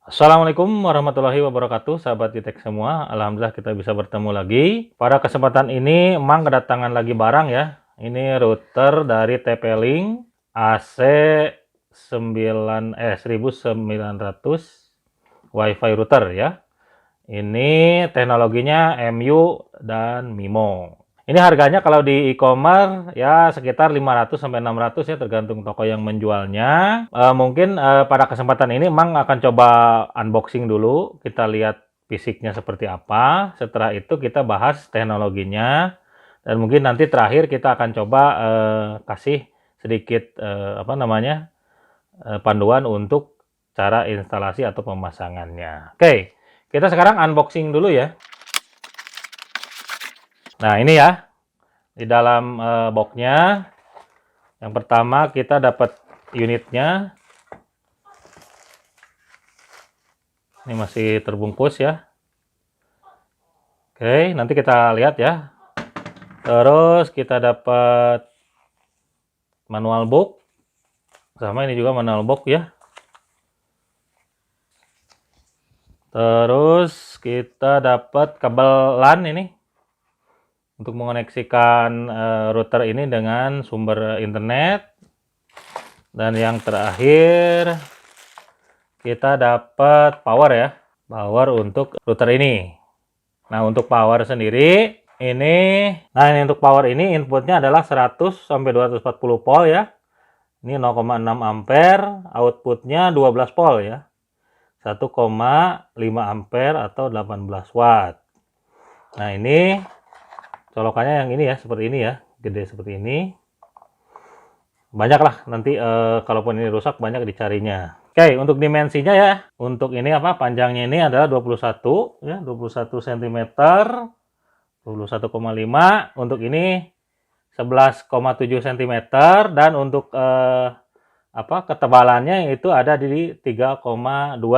Assalamualaikum warahmatullahi wabarakatuh, sahabat Gitek semua. Alhamdulillah kita bisa bertemu lagi. Pada kesempatan ini, Mang kedatangan lagi barang ya. Ini router dari TP-Link AC 1900 WiFi router ya. Ini teknologinya MU dan MIMO. Ini harganya kalau di e-commerce ya sekitar 500 sampai 600 ya, tergantung toko yang menjualnya. Mungkin pada kesempatan ini Mang akan coba unboxing dulu, kita lihat fisiknya seperti apa. Setelah itu kita bahas teknologinya, dan mungkin nanti terakhir kita akan coba kasih sedikit panduan untuk cara instalasi atau pemasangannya. Oke, kita sekarang unboxing dulu ya. Nah, ini ya, di dalam boxnya. Yang pertama kita dapat unitnya. Ini masih terbungkus ya. Oke, nanti kita lihat ya. Terus kita dapat manual book. Sama ini juga manual book ya. Terus kita dapat kabel LAN ini untuk mengoneksikan router ini dengan sumber internet. Dan yang terakhir kita dapat power ya, power untuk router ini. Nah, untuk power sendiri ini, ini untuk power ini inputnya adalah 100 sampai 240 volt ya. Ini 0,6 ampere, outputnya 12 volt ya. 1,5 ampere atau 18 watt. Nah, ini colokannya yang ini ya, seperti ini ya, gede seperti ini. Banyak lah nanti kalaupun ini rusak banyak dicarinya. Oke, untuk dimensinya ya, untuk ini panjangnya ini adalah 21 ya, 21 cm, 21,5. Untuk ini 11,7 cm, dan untuk ketebalannya itu ada di 3,2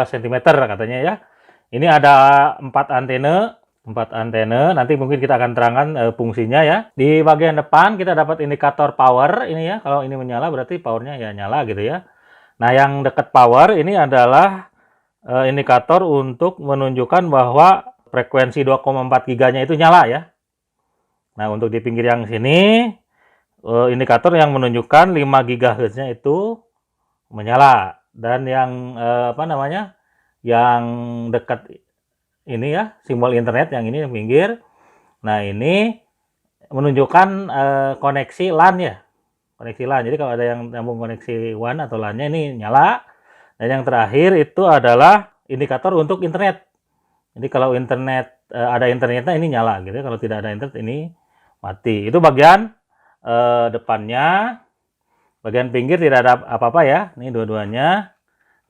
cm katanya ya. Ini ada 4 antena, nanti mungkin kita akan terangkan fungsinya ya. Di bagian depan kita dapat indikator power ini ya. Kalau ini menyala berarti powernya ya nyala gitu ya. Nah, yang dekat power ini adalah indikator untuk menunjukkan bahwa frekuensi 2,4 giganya itu nyala ya. Nah, untuk di pinggir yang sini indikator yang menunjukkan 5 GHz-nya itu menyala, dan yang yang dekat ini ya, simbol internet yang ini yang pinggir. Nah, ini menunjukkan koneksi LAN ya. Koneksi LAN. Jadi kalau ada yang nyambung koneksi WAN atau LAN-nya ini nyala. Dan yang terakhir itu adalah indikator untuk internet. Jadi kalau internet ada internetnya ini nyala gitu ya. Kalau tidak ada internet ini mati. Itu bagian depannya. Bagian pinggir tidak ada apa-apa ya. Ini dua-duanya.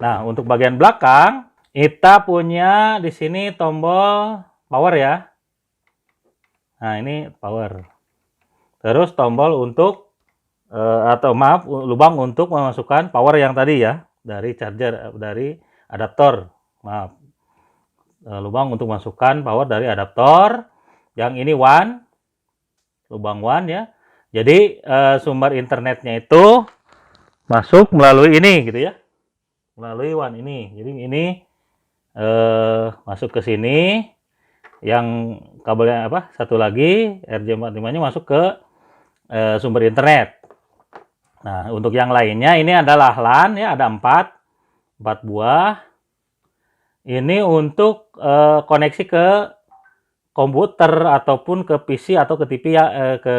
Nah, untuk bagian belakang kita punya di sini tombol power ya. Nah, ini power. Terus tombol untuk lubang untuk memasukkan power yang tadi ya, dari charger, dari adaptor. Lubang untuk masukkan power dari adaptor. Yang ini WAN, lubang WAN ya. Jadi sumber internetnya itu masuk melalui ini gitu ya, melalui WAN ini. Jadi ini masuk ke sini. Yang kabelnya satu lagi RJ45-nya masuk ke sumber internet. Nah, untuk yang lainnya ini adalah LAN ya, ada 4 buah. Ini untuk koneksi ke komputer ataupun ke PC atau ke TV ke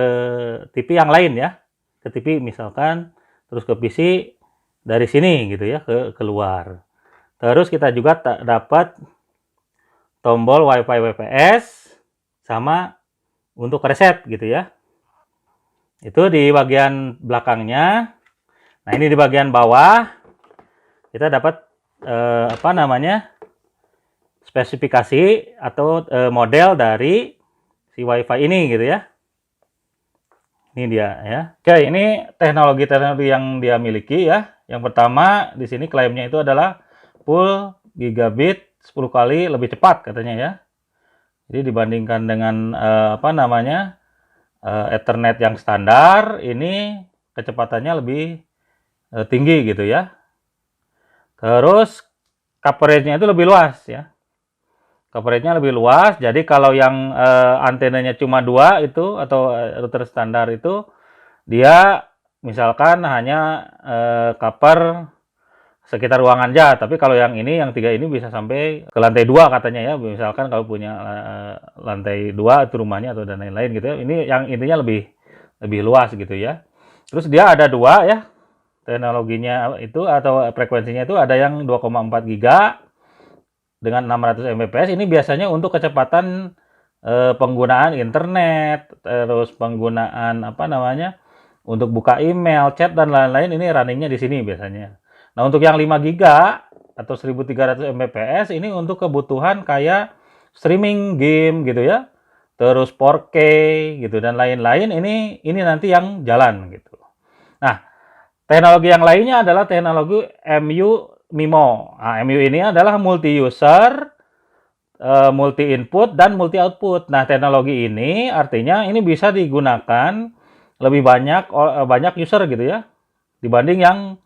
TV yang lain ya. Ke TV misalkan, terus ke PC dari sini gitu ya, ke keluar. Terus kita juga dapat tombol WiFi WPS sama untuk reset gitu ya. Itu di bagian belakangnya. Nah, ini di bagian bawah kita dapat spesifikasi atau model dari si WiFi ini gitu ya. Ini dia ya. Oke, ini teknologi yang dia miliki ya. Yang pertama di sini klaimnya itu adalah full gigabit 10 kali lebih cepat katanya ya. Jadi dibandingkan dengan Ethernet yang standar, ini kecepatannya lebih tinggi gitu ya. Terus coverage-nya itu lebih luas ya. Coverage-nya lebih luas. Jadi kalau yang antenanya cuma 2 itu atau router standar itu dia misalkan hanya cover sekitar ruangan aja, tapi kalau yang ini, yang 3 ini bisa sampai ke lantai 2 katanya ya. Misalkan kalau punya lantai 2 itu rumahnya atau dan lain-lain gitu ya. Ini yang intinya lebih lebih luas gitu ya. Terus dia ada 2 ya teknologinya itu atau frekuensinya itu ada yang 2,4 giga dengan 600 Mbps. Ini biasanya untuk kecepatan penggunaan internet, terus penggunaan apa namanya untuk buka email, chat dan lain-lain ini runningnya di sini biasanya. Nah, untuk yang 5 giga atau 1300 Mbps ini untuk kebutuhan kayak streaming game gitu ya. Terus 4K gitu dan lain-lain ini nanti yang jalan gitu. Nah, teknologi yang lainnya adalah teknologi MU-MIMO. Nah, MU ini adalah multi user, multi input dan multi output. Nah, teknologi ini artinya ini bisa digunakan lebih banyak user gitu ya dibanding yang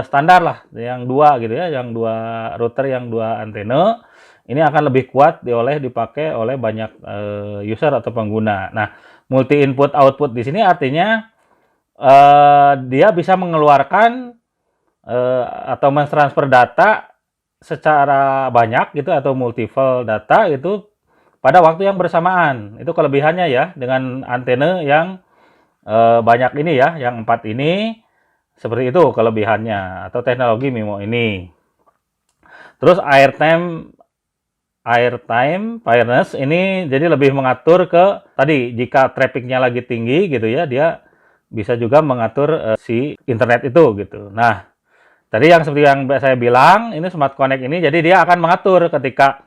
standar lah, yang 2 gitu ya, yang 2 router, yang 2 antena. Ini akan lebih kuat dipakai oleh banyak user atau pengguna. Nah, multi input output di sini artinya dia bisa mengeluarkan atau mentransfer data secara banyak gitu atau multiple data itu pada waktu yang bersamaan. Itu kelebihannya ya dengan antena yang banyak ini ya, yang 4 ini seperti itu kelebihannya atau teknologi MIMO ini. Terus airtime fairness ini jadi lebih mengatur ke tadi jika trafficnya lagi tinggi gitu ya, dia bisa juga mengatur si internet itu gitu. Nah, tadi yang seperti yang saya bilang, ini Smart Connect ini jadi dia akan mengatur ketika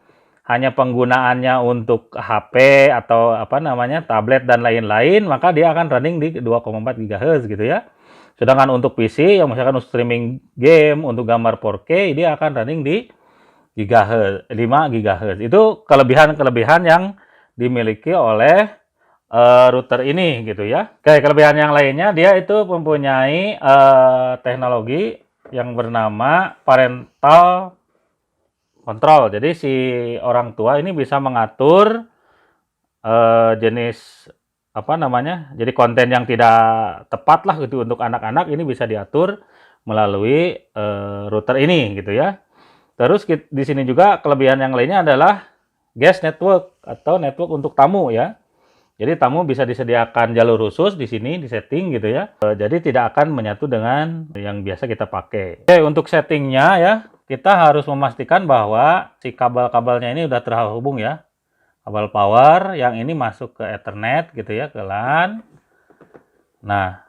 hanya penggunaannya untuk HP atau apa namanya tablet dan lain-lain, maka dia akan running di 2,4 GHz gitu ya. Sedangkan untuk PC yang misalkan untuk streaming game, untuk gambar 4K, dia akan running di GHz, 5 GHz. Itu kelebihan-kelebihan yang dimiliki oleh router ini gitu ya. Oke, kelebihan yang lainnya dia itu mempunyai teknologi yang bernama parental control. Jadi si orang tua ini bisa mengatur jenis apa namanya? Jadi konten yang tidak tepat lah gitu untuk anak-anak ini bisa diatur melalui router ini gitu ya. Terus di sini juga kelebihan yang lainnya adalah guest network atau network untuk tamu ya. Jadi tamu bisa disediakan jalur khusus di sini di setting gitu ya. Jadi tidak akan menyatu dengan yang biasa kita pakai. Oke, untuk settingnya ya, kita harus memastikan bahwa si kabel-kabelnya ini udah terhubung ya. Kabel power yang ini masuk ke Ethernet gitu ya, ke LAN. Nah,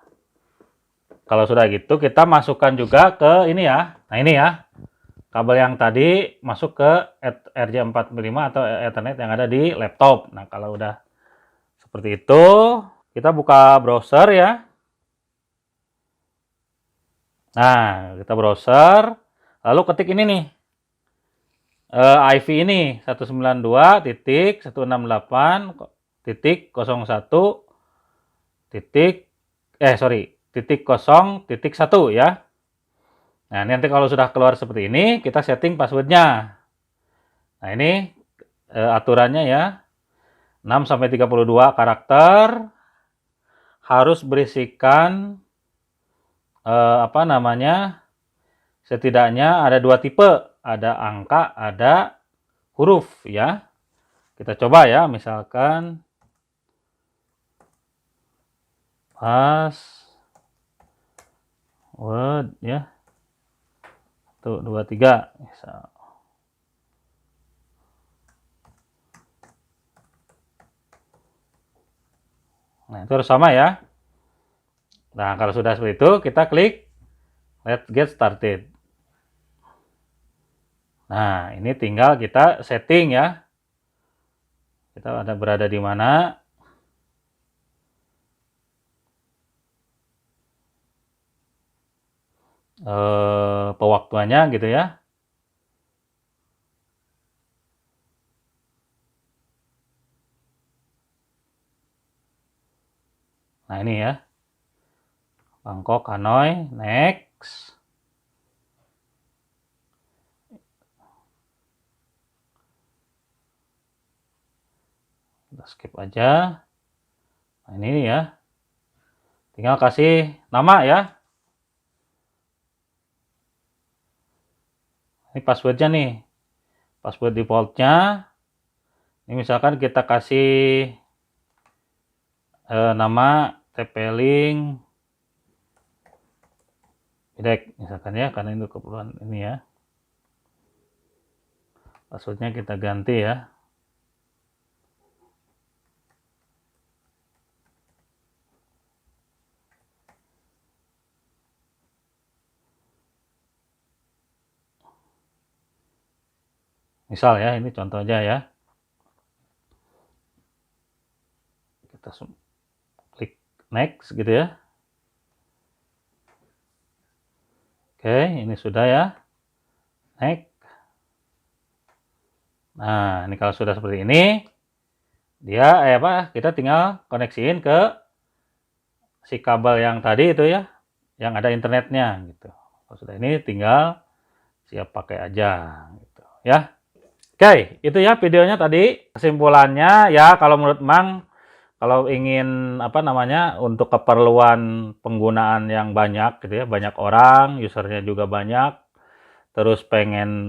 kalau sudah gitu kita masukkan juga ke ini ya. Nah, ini ya. Kabel yang tadi masuk ke RJ45 atau Ethernet yang ada di laptop. Nah, kalau udah seperti itu, kita buka browser ya. Nah, kita browser, lalu ketik ini nih, IP ini 192.168.01 titik 0.1 ya. Nah, nanti kalau sudah keluar seperti ini, kita setting passwordnya. Nah, ini aturannya ya, 6-32 karakter, harus berisikan apa namanya, setidaknya ada 2 tipe, ada angka, ada huruf ya. Kita coba ya, misalkan password ya, 1, 2, 3 misal. Nah, itu harus sama ya. Nah, kalau sudah seperti itu, kita klik Let's get started. Nah, ini tinggal kita setting ya. Kita ada berada di mana. Pewaktuannya gitu ya. Nah, ini ya. Bangkok, Hanoi, next. Kita skip aja. Nah, ini ya. Tinggal kasih nama ya. Ini passwordnya nih. Password defaultnya. Ini misalkan kita kasih nama TP-Link Bidek misalkan ya, karena itu keperluan ini ya. Passwordnya kita ganti ya. Misal ya, ini contoh aja ya. Kita klik next gitu ya. Oke, ini sudah ya. Next. Nah, ini kalau sudah seperti ini, dia kita tinggal koneksiin ke si kabel yang tadi itu ya, yang ada internetnya gitu. Kalau sudah ini tinggal siap pakai aja gitu ya. Oke, itu ya videonya tadi. Kesimpulannya ya, kalau menurut Mang, kalau ingin untuk keperluan penggunaan yang banyak gitu ya, banyak orang, usernya juga banyak, terus pengen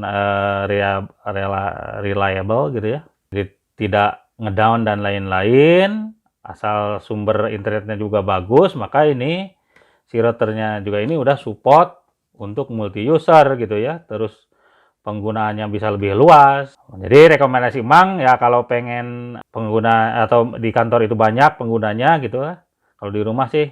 reliable gitu ya, jadi tidak ngedown dan lain-lain, asal sumber internetnya juga bagus, maka ini si routernya juga ini udah support untuk multi user gitu ya, terus penggunaannya bisa lebih luas. Jadi rekomendasi Mang ya, kalau pengen pengguna atau di kantor itu banyak penggunanya gitu ya. Kalau di rumah sih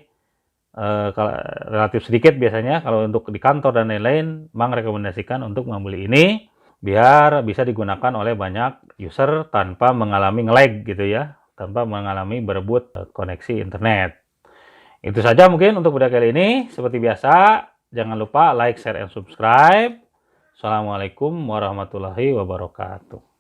relatif sedikit biasanya. Kalau untuk di kantor dan lain-lain, Mang rekomendasikan untuk membeli ini biar bisa digunakan oleh banyak user tanpa mengalami nge-lag gitu ya, tanpa mengalami berebut koneksi internet. Itu saja mungkin untuk video kali ini. Seperti biasa, jangan lupa like, share, and subscribe. Assalamualaikum warahmatullahi wabarakatuh.